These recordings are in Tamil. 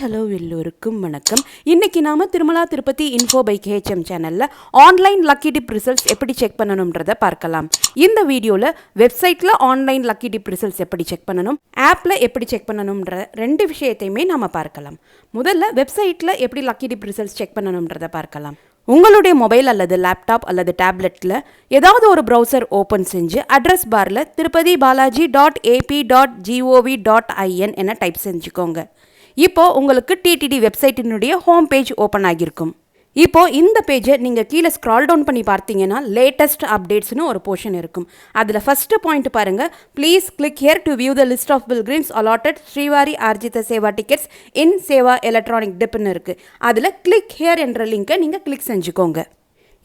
ஹலோ எல்லோருக்கும் வணக்கம். இன்னைக்கு நாம Tirumala Tirupati info by KHM சேனல்ல ஆன்லைன் லக்கி டிப் ரிசல்ட்ஸ் எப்படி செக் பண்ணணும்ன்றத பார்க்கலாம். இந்த வீடியோல வெப்சைட்ல ஆன்லைன் லக்கி டிப் ரிசல்ட்ஸ் எப்படி செக் பண்ணணும், ஆப்ல எப்படி செக் பண்ணணும்ன்ற ரெண்டு விஷயத்தையுமே நாம பார்க்கலாம். முதல்ல வெப்சைட்ல எப்படி லக்கி டிப் ரிசல்ட்ஸ் செக் பண்ணணும்ன்றத பார்க்கலாம். உங்களுடைய மொபைல் அல்லது லேப்டாப் அல்லது டேப்லெட்டில் ஏதாவது ஒரு ப்ரௌசர் ஓப்பன் செஞ்சு அட்ரஸ் பாரில் tirupati.ap.gov.in என டைப் செஞ்சுக்கோங்க. இப்போ உங்களுக்கு TTD வெப்சைட்டினுடைய ஹோம் பேஜ் ஓப்பன் ஆகியிருக்கும். இப்போ இந்த பேஜை நீங்கள் கீழே ஸ்க்ரால் டவுன் பண்ணி பார்த்தீங்கன்னா லேட்டஸ்ட் அப்டேட்ஸ்னு ஒரு போர்ஷன் இருக்கும். அதில் ஃபர்ஸ்ட் பாயிண்ட் பாருங்கள், please click here to view the list of pilgrims allotted Srivari Arjitha Seva tickets in Seva electronic டிப்னு இருக்குது. அதில் கிளிக் ஹியர் என்ற லிங்கை நீங்கள் கிளிக் செஞ்சுக்கோங்க.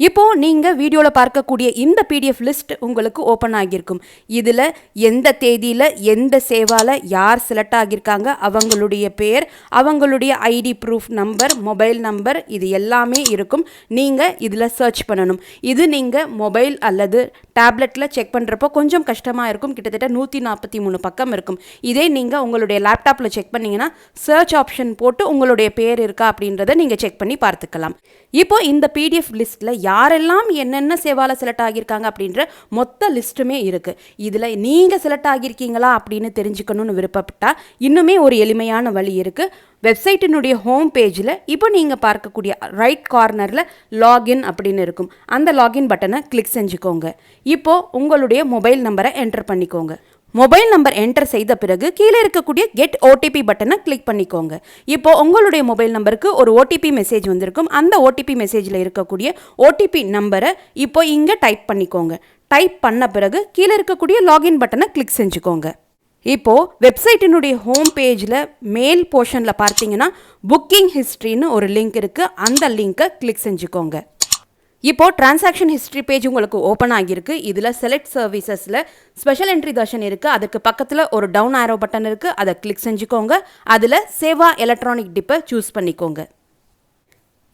இப்போது நீங்கள் வீடியோவில் பார்க்கக்கூடிய இந்த PDF லிஸ்ட் உங்களுக்கு ஓப்பன் ஆகியிருக்கும். இதில் எந்த தேதியில் எந்த சேவாவில் யார் செலக்ட் ஆகியிருக்காங்க, அவங்களுடைய பேர், அவங்களுடைய ID proof number, mobile number, இது எல்லாமே இருக்கும். நீங்கள் இதில் சர்ச் பண்ணணும். இது நீங்கள் மொபைல் அல்லது டேப்லெட்டில் செக் பண்ணுறப்போ கொஞ்சம் கஷ்டமாக இருக்கும். கிட்டத்தட்ட 143 பக்கம் இருக்கும். இதே நீங்கள் உங்களுடைய லேப்டாப்பில் செக் பண்ணிங்கன்னா சர்ச் ஆப்ஷன் போட்டு உங்களுடைய பேர் இருக்கா அப்படின்றத நீங்கள் செக் பண்ணி பார்த்துக்கலாம். இப்போ இந்த PDF லிஸ்ட்டில் யாரெல்லாம் என்னென்ன சேவாவில் செலக்ட் ஆகியிருக்காங்க அப்படின்ற மொத்த லிஸ்ட்டுமே இருக்குது. இதில் நீங்கள் செலக்ட் ஆகியிருக்கீங்களா அப்படின்னு தெரிஞ்சுக்கணும்னு விருப்பப்பட்டால் இன்னுமே ஒரு எளிமையான வழி இருக்குது. வெப்சைட்டினுடைய ஹோம் பேஜில் இப்போ நீங்கள் பார்க்கக்கூடிய ரைட் கார்னரில் லாகின் அப்படின்னு இருக்கும். அந்த லாகின் பட்டனை கிளிக் செஞ்சுக்கோங்க. இப்போது உங்களுடைய மொபைல் நம்பரை என்டர் பண்ணிக்கோங்க. மொபைல் நம்பர் என்டர் செய்த பிறகு கீழே இருக்கக்கூடிய கெட் OTP பட்டனை கிளிக் பண்ணிக்கோங்க. இப்போ உங்களுடைய மொபைல் நம்பருக்கு ஒரு OTP மெசேஜ் வந்திருக்கும். அந்த OTP மெசேஜில் இருக்கக்கூடிய OTP நம்பரை இப்போ இங்கே டைப் பண்ணிக்கோங்க. டைப் பண்ண பிறகு கீழே இருக்கக்கூடிய லாகின் பட்டனை கிளிக் செஞ்சுக்கோங்க. இப்போது வெப்சைட்டினுடைய ஹோம் பேஜில் மேல் போர்ஷனில் பார்த்தீங்கன்னா புக்கிங் ஹிஸ்ட்ரின்னு ஒரு லிங்க் இருக்குது. அந்த லிங்க்கை கிளிக் செஞ்சுக்கோங்க. இப்போது டிரான்சாக்ஷன் ஹிஸ்ட்ரி பேஜ் உங்களுக்கு ஓப்பன் ஆகியிருக்கு. இதில் செலக்ட் சர்வீசஸில் ஸ்பெஷல் என்ட்ரி தர்ஷன் இருக்குது. அதுக்கு பக்கத்தில் ஒரு டவுன் ஆரோ பட்டன் இருக்குது. அதை கிளிக் செஞ்சுக்கோங்க. அதில் சேவா எலக்ட்ரானிக் டிப்பை சூஸ் பண்ணிக்கோங்க.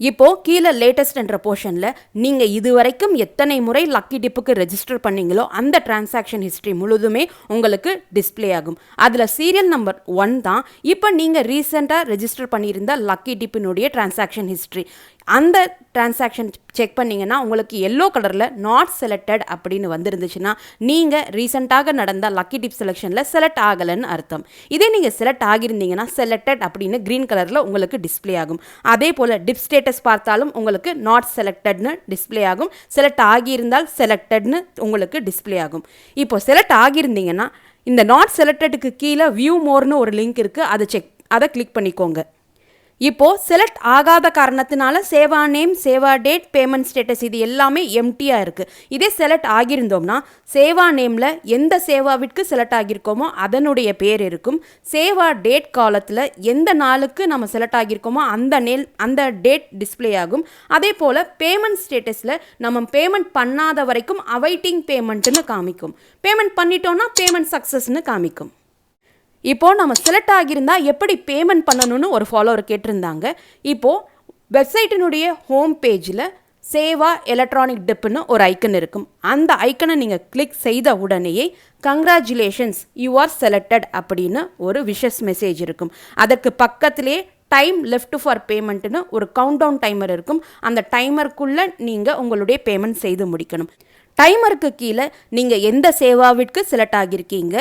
இப்போது கீழே லேட்டஸ்ட் என்ற போர்ஷனில் நீங்கள் இதுவரைக்கும் எத்தனை முறை லக்கி டிப்புக்கு ரெஜிஸ்டர் பண்ணீங்களோ அந்த டிரான்சாக்ஷன் ஹிஸ்ட்ரி முழுதுமே உங்களுக்கு டிஸ்பிளே ஆகும். அதில் சீரியல் நம்பர் 1 தான் இப்போ நீங்கள் ரீசெண்டாக ரெஜிஸ்டர் பண்ணியிருந்த லக்கி டிப்பினுடைய டிரான்சாக்ஷன் ஹிஸ்ட்ரி. அந்த டிரான்சாக்ஷன் செக் பண்ணிங்கன்னா உங்களுக்கு எல்லோ கலரில் நாட் செலக்டட் அப்படின்னு வந்துருந்துச்சுன்னா நீங்கள் ரீசெண்டாக நடந்த லக்கி டிப் செலெக்ஷனில் செலக்ட் ஆகலைன்னு அர்த்தம். இதே நீங்கள் செலக்ட் ஆகியிருந்தீங்கன்னா செலக்டட் அப்படின்னு க்ரீன் கலரில் உங்களுக்கு டிஸ்பிளே ஆகும். அதே போல் டிப் ஸ்டேட்டஸ் பார்த்தாலும் உங்களுக்கு நாட் செலக்டட்னு டிஸ்பிளே ஆகும். செலக்ட் ஆகியிருந்தால் செலக்டட்னு உங்களுக்கு டிஸ்பிளே ஆகும். இப்போ செலக்ட் ஆகியிருந்தீங்கன்னா இந்த நாட் செலக்டடுக்கு கீழே வியூ மோர்னு ஒரு லிங்க் இருக்குது. அதை கிளிக் பண்ணிக்கோங்க. இப்போது செலக்ட் ஆகாத காரணத்தினால Seva name, Seva date, payment status இது எல்லாமே எம்டியாக இருக்குது. இதே செலக்ட் ஆகியிருந்தோம்னா சேவா நேமில் எந்த சேவாவிற்கு செலக்ட் ஆகியிருக்கோமோ அதனுடைய பேர் இருக்கும். சேவா டேட் காலத்தில் எந்த நாளுக்கு நம்ம செலக்ட் ஆகியிருக்கோமோ அந்த டேட் டிஸ்பிளே ஆகும். அதே போல் பேமெண்ட் ஸ்டேட்டஸில் நம்ம பேமெண்ட் பண்ணாத வரைக்கும் அவைட்டிங் பேமெண்ட்டுன்னு காமிக்கும். பேமெண்ட் பண்ணிட்டோன்னா பேமெண்ட் சக்ஸஸ்ன்னு காமிக்கும். இப்போது நம்ம செலக்ட் ஆகியிருந்தால் எப்படி பேமெண்ட் பண்ணணும்னு ஒரு ஃபாலோவர் கேட்டிருந்தாங்க. இப்போது வெப்சைட்டினுடைய ஹோம் பேஜில் சேவா எலக்ட்ரானிக் டிப்னு ஒரு ஐக்கன் இருக்கும். அந்த ஐக்கனை நீங்கள் கிளிக் செய்த உடனேயே கங்க்ராச்சுலேஷன்ஸ் யூ ஆர் செலக்டட் அப்படின்னு ஒரு விஷஸ் மெசேஜ் இருக்கும். அதற்கு பக்கத்திலே டைம் லெஃப்ட் ஃபார் பேமெண்ட்னு ஒரு கவுண்டவுன் டைமர் இருக்கும். அந்த டைமருக்குள்ளே நீங்கள் உங்களுடைய பேமெண்ட் செய்து முடிக்கணும். டைமருக்கு கீழே நீங்கள் எந்த சேவாவிற்கு செலக்ட் ஆகியிருக்கீங்க,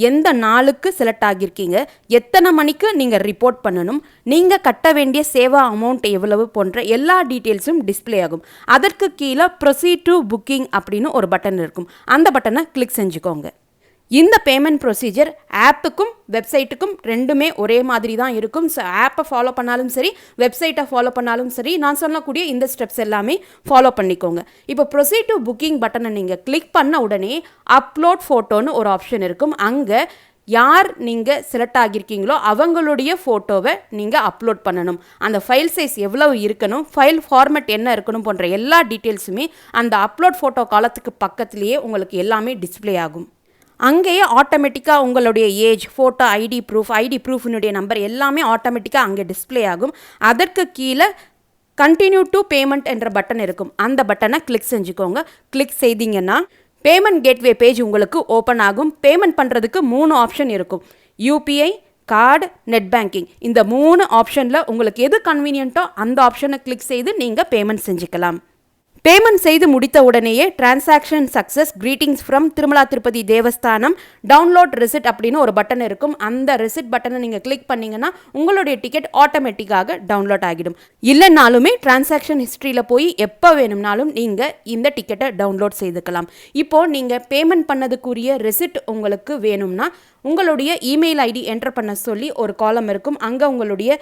எந்த நாளுக்கு செலக்ட் ஆகியிருக்கீங்க, எத்தனை மணிக்கு நீங்கள் ரிப்போர்ட் பண்ணணும், நீங்கள் கட்ட வேண்டிய சேவா அமௌண்ட் எவ்வளவு போன்ற எல்லா டீட்டெயில்ஸும் டிஸ்பிளே ஆகும். அதற்கு கீழே ப்ரொசீட் டு புக்கிங் அப்படின்னு ஒரு பட்டன் இருக்கும். அந்த பட்டனை கிளிக் செஞ்சுக்கோங்க. இந்த பேமெண்ட் ப்ரொசீஜர் ஆப்புக்கும் வெப்சைட்டுக்கும் ரெண்டுமே ஒரே மாதிரி தான் இருக்கும். ஸோ ஆப்பை ஃபாலோ பண்ணாலும் சரி, வெப்சைட்டை ஃபாலோ பண்ணாலும் சரி, நான் சொல்லக்கூடிய இந்த ஸ்டெப்ஸ் எல்லாமே ஃபாலோ பண்ணிக்கோங்க. இப்போ ப்ரொசீட் டு புக்கிங் பட்டனை நீங்கள் கிளிக் பண்ண உடனே அப்லோட் ஃபோட்டோன்னு ஒரு ஆப்ஷன் இருக்கும். அங்கே யார் நீங்கள் செலக்ட் ஆகியிருக்கீங்களோ அவங்களுடைய ஃபோட்டோவை நீங்கள் அப்லோட் பண்ணணும். அந்த ஃபைல் சைஸ் எவ்வளவு இருக்கணும், ஃபைல் ஃபார்மேட் என்ன இருக்கணும் போன்ற எல்லா டீட்டெயில்ஸுமே அந்த அப்லோட் ஃபோட்டோ காலத்துக்கு பக்கத்துலேயே உங்களுக்கு எல்லாமே டிஸ்பிளே ஆகும். அங்கேயே ஆட்டோமேட்டிக்காக உங்களுடைய ஏஜ், ஃபோட்டோ, ஐடி ப்ரூஃபினுடைய நம்பர் எல்லாமே ஆட்டோமேட்டிக்காக அங்கே டிஸ்பிளே ஆகும். அதற்கு கீழே கண்டினியூ டு பேமெண்ட் என்ற பட்டன் இருக்கும். அந்த பட்டனை கிளிக் செஞ்சுக்கோங்க. கிளிக் செய்தீங்கன்னா பேமெண்ட் கேட்வே பேஜ் உங்களுக்கு ஓப்பன் ஆகும். பேமெண்ட் பண்ணுறதுக்கு 3 ஆப்ஷன் இருக்கும். UPI, கார்டு, நெட் பேங்கிங் இந்த 3 ஆப்ஷனில் உங்களுக்கு எது கன்வீனியன்ட்டோ அந்த ஆப்ஷனை கிளிக் செய்து நீங்கள் பேமெண்ட் செஞ்சுக்கலாம். பேமெண்ட் செய்து முடித்த உடனேயே transaction success, greetings from Tirumala Tirupati Devasthanam, download receipt அப்படின்னு ஒரு பட்டன் இருக்கும். அந்த ரிசிட் பட்டனை நீங்கள் கிளிக் பண்ணிங்கன்னா உங்களுடைய டிக்கெட் ஆட்டோமேட்டிக்காக டவுன்லோட் ஆகிடும். இல்லைனாலுமே டிரான்சாக்ஷன் ஹிஸ்ட்ரியில் போய் எப்போ வேணும்னாலும் நீங்கள் இந்த டிக்கெட்டை டவுன்லோட் செய்துக்கலாம். இப்போது நீங்கள் பேமெண்ட் பண்ணதுக்குரிய ரிசிட் உங்களுக்கு வேணும்னா உங்களுடைய இமெயில் ஐடி என்டர் பண்ண சொல்லி ஒரு காலம் இருக்கும். அங்கே உங்களுடைய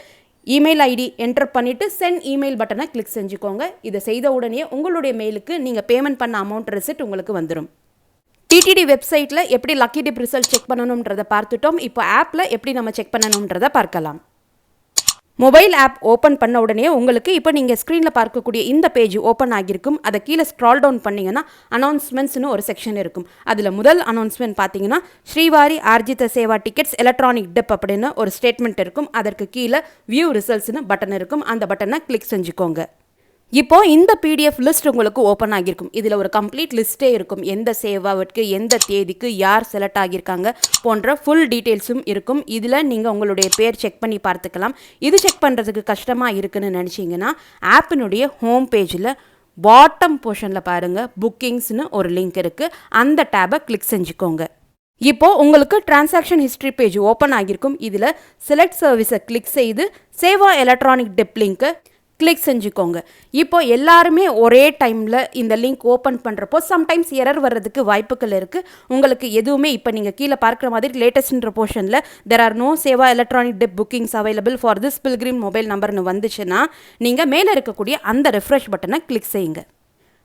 இமெயில் ஐடி என்டர் பண்ணிவிட்டு சென்ட் இமெயில் பட்டனை கிளிக் செஞ்சுக்கோங்க. இதை செய்த உடனே உங்களுடைய மெயிலுக்கு நீங்கள் பேமெண்ட் பண்ண அமௌண்ட் ரிசிட் உங்களுக்கு வந்துடும். டிடிடி வெப்சைட்டில் எப்படி லக்கி டிப் ரிசல்ட் செக் பண்ணணுன்றதை பார்த்துட்டோம். இப்போ ஆப்பில் எப்படி நம்ம செக் பண்ணணுன்றதை பார்க்கலாம். மொபைல் ஆப் ஓப்பன் பண்ண உடனே உங்களுக்கு இப்போ நீங்கள் ஸ்க்ரீனில் பார்க்கக்கூடிய இந்த பேஜ் ஓப்பன் ஆகியிருக்கும். அதை கீழே ஸ்க்ரால் டவுன் பண்ணிங்கன்னா அனௌன்ஸ்மெண்ட்ஸ்னு ஒரு செக்ஷன் இருக்கும். அதில் முதல் அனௌன்ஸ்மெண்ட் பார்த்தீங்கன்னா Srivari Arjitha Seva tickets electronic dip அப்படின்னு ஒரு ஸ்டேட்மெண்ட் இருக்கும். அதற்கு கீழே வியூ ரிசல்ட்ஸ்னு பட்டன் இருக்கும். அந்த பட்டனை கிளிக் செஞ்சுக்கோங்க. இப்போ இந்த பிடிஎஃப் லிஸ்ட் உங்களுக்கு ஓப்பன் ஆகியிருக்கும். இதில் ஒரு கம்ப்ளீட் லிஸ்ட்டே இருக்கும். எந்த சேவாவிற்கு எந்த தேதிக்கு யார் செலக்ட் ஆகியிருக்காங்க போன்ற ஃபுல் டீட்டெயில்ஸும் இருக்கும். இதில் நீங்கள் உங்களுடைய பேர் செக் பண்ணி பார்த்துக்கலாம். இது செக் பண்ணுறதுக்கு கஷ்டமாக இருக்குன்னு நினச்சிங்கன்னா ஆப்பினுடைய ஹோம் பேஜில் பாட்டம் போர்ஷனில் பாருங்கள், புக்கிங்ஸ்னு ஒரு லிங்க் இருக்குது. அந்த டேபை கிளிக் செஞ்சுக்கோங்க. இப்போது உங்களுக்கு டிரான்சாக்ஷன் ஹிஸ்ட்ரி பேஜ் ஓப்பன் ஆகியிருக்கும். இதில் செலக்ட் சர்வீஸை கிளிக் செய்து சேவா எலக்ட்ரானிக் டிப் லிங்க்கை கிளிக் செஞ்சுக்கோங்க. இப்போ எல்லாருமே ஒரே டைமில் இந்த லிங்க் ஓப்பன் பண்ணுறப்போ சம்டைம்ஸ் எரர் வர்றதுக்கு வாய்ப்புகள் இருக்குது. உங்களுக்கு எதுவுமே இப்போ நீங்கள் கீழே பார்க்குற மாதிரி லேட்டஸ்ட்ன்ற போர்ஷனில் there are no Seva electronic dip bookings available for this pilgrim mobile நம்பர்னு வந்துச்சுன்னா நீங்கள் மேலே இருக்கக்கூடிய அந்த ரெஃப்ரெஷ் பட்டனை கிளிக் செய்யுங்க.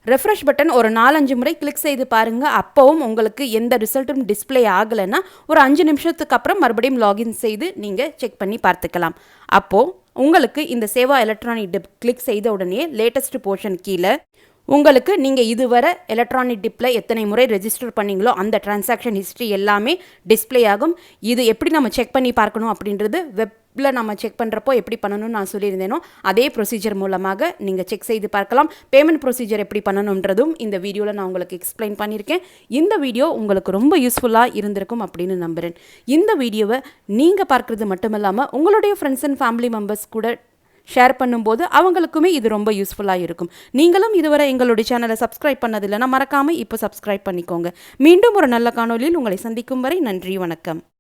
ரெஃப்ரெஷ் பட்டன் ஒரு 4-5 முறை கிளிக் செய்து பாருங்கள். அப்போவும் உங்களுக்கு எந்த ரிசல்ட்டும் டிஸ்பிளே ஆகலைன்னா ஒரு 5 நிமிஷத்துக்கு அப்புறம் மறுபடியும் லாகின் செய்து நீங்கள் செக் பண்ணி பார்த்துக்கலாம். அப்போது உங்களுக்கு இந்த சேவா எலக்ட்ரானிக் டிப் கிளிக் செய்த உடனே லேட்டஸ்ட் போர்ஷன் கீழே உங்களுக்கு நீங்கள் இதுவரை எலக்ட்ரானிக் டிப்பில் எத்தனை முறை ரெஜிஸ்டர் பண்ணிங்களோ அந்த டிரான்சாக்ஷன் ஹிஸ்ட்ரி எல்லாமே டிஸ்பிளே ஆகும். இது எப்படி நம்ம செக் பண்ணி பார்க்கணும் அப்படின்றது வெப்பில் நம்ம செக் பண்ணுறப்போ எப்படி பண்ணணும்னு நான் சொல்லியிருந்தேனோ அதே ப்ரொசீஜர் மூலமாக நீங்கள் செக் செய்து பார்க்கலாம். பேமெண்ட் ப்ரொசீஜர் எப்படி பண்ணணுன்றதும் இந்த வீடியோவில் நான் உங்களுக்கு எக்ஸ்பிளைன் பண்ணியிருக்கேன். இந்த வீடியோ உங்களுக்கு ரொம்ப யூஸ்ஃபுல்லாக இருந்திருக்கும் அப்படின்னு நம்புகிறேன். இந்த வீடியோவை நீங்கள் பார்க்குறது மட்டும் இல்லாமல் உங்களுடைய ஃப்ரெண்ட்ஸ் அண்ட் ஃபேமிலி மெம்பர்ஸ் கூட ஷேர் பண்ணும்போது அவங்களுக்குமே இது ரொம்ப யூஸ்ஃபுல்லாக இருக்கும். நீங்களும் இதுவரை எங்களுடைய சேனலை சப்ஸ்கிரைப் பண்ணதில்லைன்னா மறக்காமல் இப்போ சப்ஸ்கிரைப் பண்ணிக்கோங்க. மீண்டும் ஒரு நல்ல காணொலியில் உங்களை சந்திக்கும் வரை நன்றி, வணக்கம்.